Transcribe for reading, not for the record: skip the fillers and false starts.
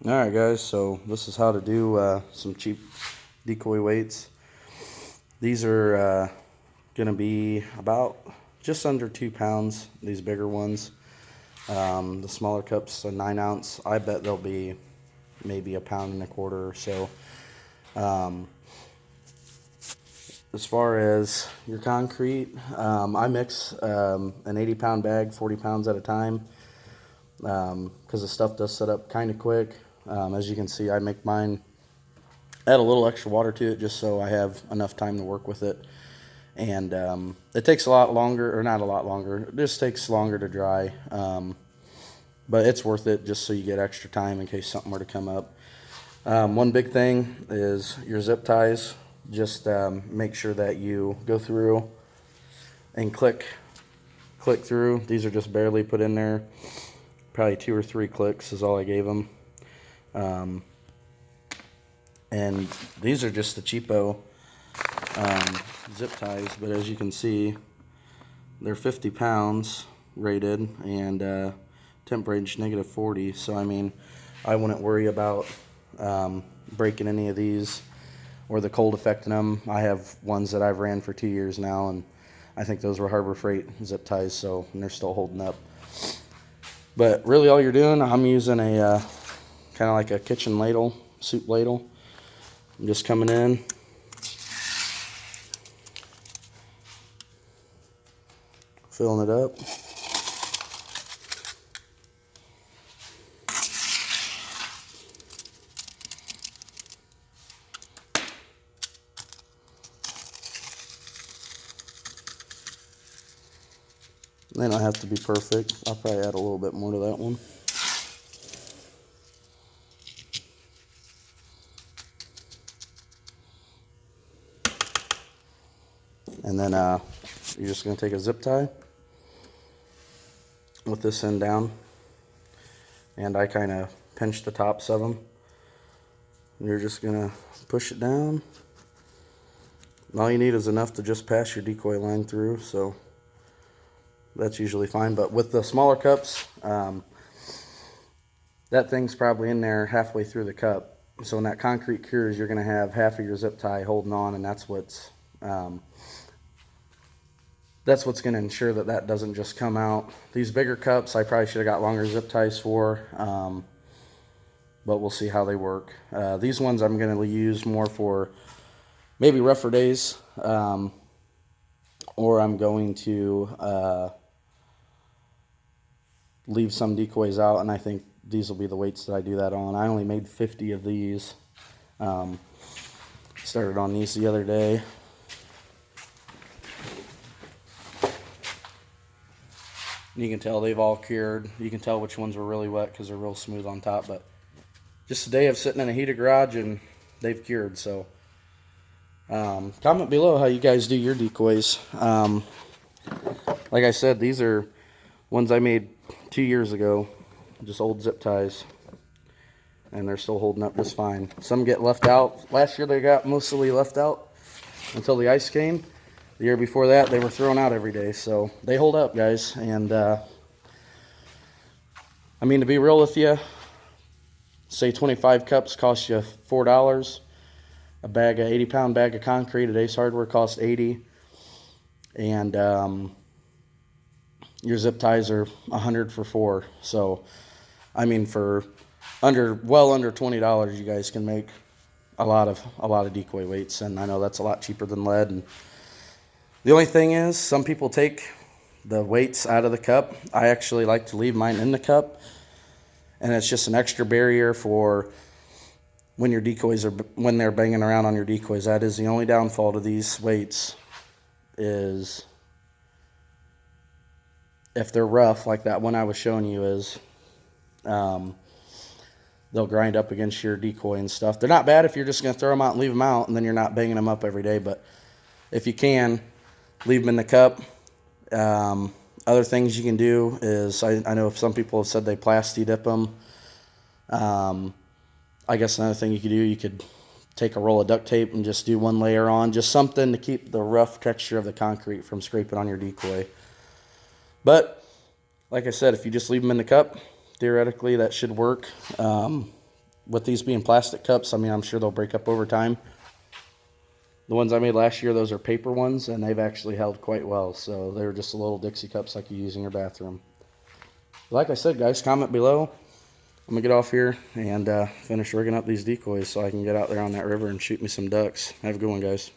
Alright guys, so this is how to do some cheap decoy weights. These are going to be about just under 2 pounds, these bigger ones. The smaller cups are 9 ounce. I bet they'll be maybe 1.25 pounds or so. As far as your concrete, I mix an 80-pound bag, 40 pounds at a time, because the stuff does set up kind of quick. As you can see, I make mine, add a little extra water to it just so I have enough time to work with it. And it takes a lot longer, or not a lot longer, it just takes longer to dry. But it's worth it just so you get extra time in case something were to come up. One big thing is your zip ties. Just make sure that you go through and click through. These are just barely put in there. Probably 2 or 3 clicks is all I gave them. And these are just the cheapo zip ties, but as you can see, they're 50 pounds rated and temp range -40. So I mean, I wouldn't worry about breaking any of these or the cold affecting them. I have ones that I've ran for 2 years now, and I think those were Harbor Freight zip ties, so and they're still holding up. But really all you're doing, I'm using a kind of like a kitchen ladle, soup ladle. I'm just coming in, filling it up. They don't have to be perfect. I'll probably add a little bit more to that one. And then you're just going to take a zip tie with this end down, and I kind of pinch the tops of them. You're just going to push it down. All you need is enough to just pass your decoy line through, so that's usually fine. But with the smaller cups, that thing's probably in there halfway through the cup. So when that concrete cures, you're going to have half of your zip tie holding on, and that's what's going to ensure that that doesn't just come out. These bigger cups, I probably should have got longer zip ties for, but we'll see how they work. These ones I'm going to use more for maybe rougher days, or I'm going to leave some decoys out, and I think these will be the weights that I do that on. I only made 50 of these. Started on these the other day. You can tell they've all cured. You can tell which ones were really wet because they're real smooth on top, but just a day of sitting in a heated garage and they've cured. So comment below how you guys do your decoys. Like I said, these are ones I made 2 years ago, just old zip ties, and they're still holding up just fine. Some get left out. Last year they got mostly left out until the ice came. The year before that, they were thrown out every day, so they hold up, guys. And I mean, to be real with you, say 25 cups cost you $4. A bag, an 80-pound bag of concrete at Ace Hardware costs $80, and your zip ties are $100 for 4. So, I mean, for well under $20, you guys can make a lot of decoy weights, and I know that's a lot cheaper than lead. And the only thing is, some people take the weights out of the cup. I actually like to leave mine in the cup, and it's just an extra barrier for when your decoys are, when they're banging around on your decoys. That is the only downfall to these weights, is if they're rough, like that one I was showing you is, they'll grind up against your decoy and stuff. They're not bad if you're just going to throw them out and leave them out, and then you're not banging them up every day. But if you can, leave them in the cup. Other things you can do is, I know some people have said they plasti dip them. I guess another thing you could do, you could take a roll of duct tape and just do one layer on, just something to keep the rough texture of the concrete from scraping on your decoy. But like I said, if you just leave them in the cup, theoretically that should work. with these being plastic cups, I mean, I'm sure they'll break up over time. The ones I made last year, those are paper ones, and they've actually held quite well. So they're just little Dixie cups like you use in your bathroom. Like I said, guys, comment below. I'm going to get off here and finish rigging up these decoys so I can get out there on that river and shoot me some ducks. Have a good one, guys.